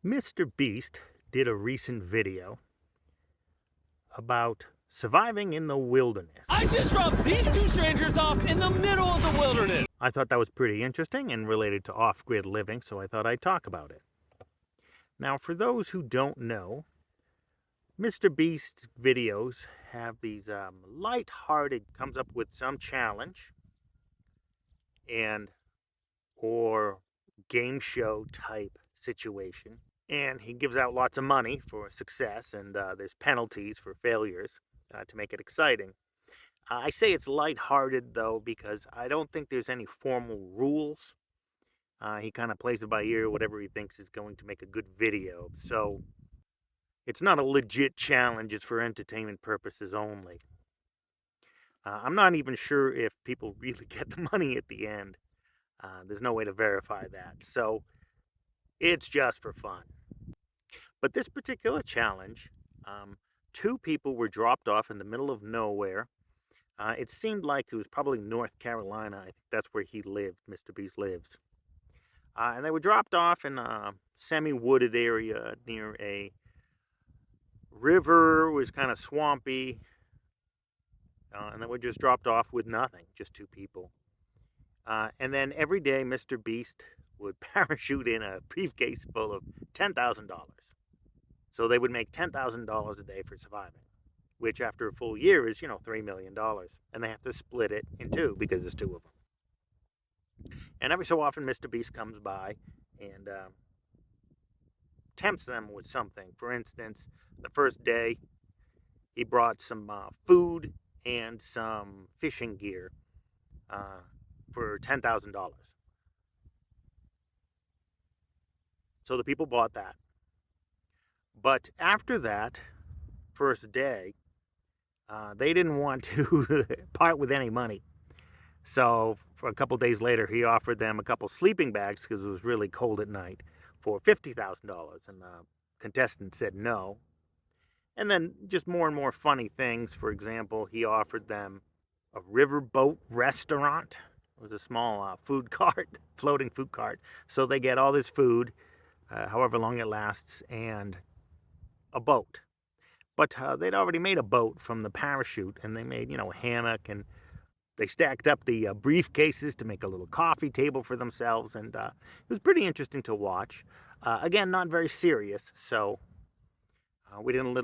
Mr. Beast did a recent video about surviving in the wilderness. I just dropped these two strangers off in the middle of the wilderness. I thought that was pretty interesting and related to off-grid living, so I thought I'd talk about it. Now, for those who don't know, Mr. Beast videos have these light-hearted, comes up with some challenge and or game show type situation, and he gives out lots of money for success, and there's penalties for failures to make it exciting. I say it's lighthearted though because I don't think there's any formal rules. He kind of plays it by ear, whatever he thinks is going to make a good video. So it's not a legit challenge, it's for entertainment purposes only. I'm not even sure if people really get the money at the end. There's no way to verify that. So it's just for fun. But this particular challenge, two people were dropped off in the middle of nowhere. It seemed like it was probably North Carolina. I think that's where he lived, Mr. Beast lives. And they were dropped off in a semi-wooded area near a river. It was kind of swampy. And they were just dropped off with nothing, just two people. And then every day, Mr. Beast would parachute in a briefcase full of $10,000. So they would make $10,000 a day for surviving, which after a full year is, $3 million. And they have to split it in two because there's two of them. And every so often, Mr. Beast comes by and tempts them with something. For instance, the first day, he brought some food and some fishing gear for $10,000. So the people bought that. But after that first day, they didn't want to part with any money. So for a couple days later, he offered them a couple sleeping bags because it was really cold at night for $50,000. And the contestant said no. And then just more and more funny things. For example, he offered them a riverboat restaurant. It was a small food cart, floating food cart. So they get all this food, however long it lasts, and a boat. But they'd already made a boat from the parachute, and they made, a hammock, and they stacked up the briefcases to make a little coffee table for themselves, and it was pretty interesting to watch. Again, not very serious, so we didn't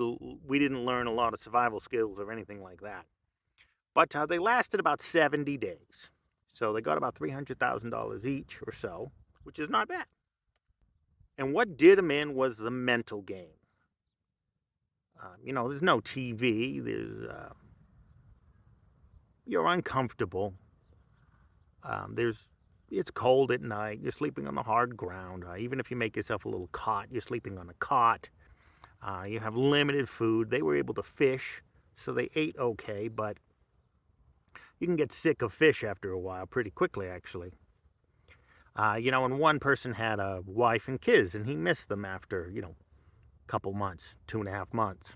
learn a lot of survival skills or anything like that. But they lasted about 70 days, so they got about $300,000 each or so, which is not bad. And what did them in was the mental game. There's no TV. You're uncomfortable. It's cold at night. You're sleeping on the hard ground. Even if you make yourself a little cot, you're sleeping on a cot. You have limited food. They were able to fish, so they ate okay, but you can get sick of fish after a while, pretty quickly, actually. And one person had a wife and kids, and he missed them after, couple months, 2.5 months.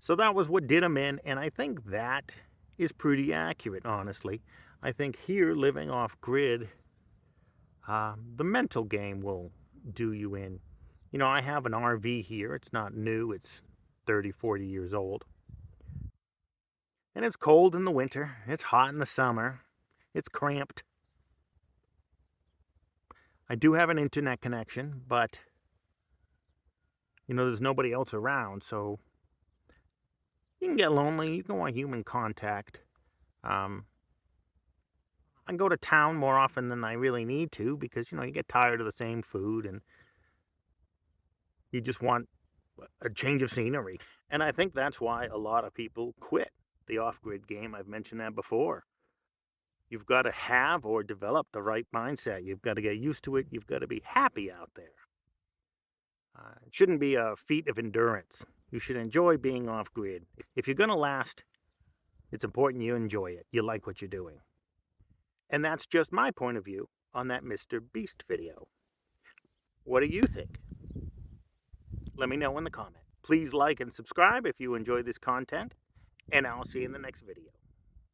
So that was what did him in, and I think that is pretty accurate, honestly. I think here, living off grid, the mental game will do you in. I have an RV here. It's not new. It's 30, 40 years old. And it's cold in the winter. It's hot in the summer. It's cramped. I do have an internet connection, but there's nobody else around, so you can get lonely. You can want human contact. I go to town more often than I really need to because, you get tired of the same food and you just want a change of scenery. And I think that's why a lot of people quit the off-grid game. I've mentioned that before. You've got to have or develop the right mindset. You've got to get used to it. You've got to be happy out there. It shouldn't be a feat of endurance. You should enjoy being off-grid. If you're going to last, it's important you enjoy it. You like what you're doing. And that's just my point of view on that Mr. Beast video. What do you think? Let me know in the comments. Please like and subscribe if you enjoy this content, and I'll see you in the next video.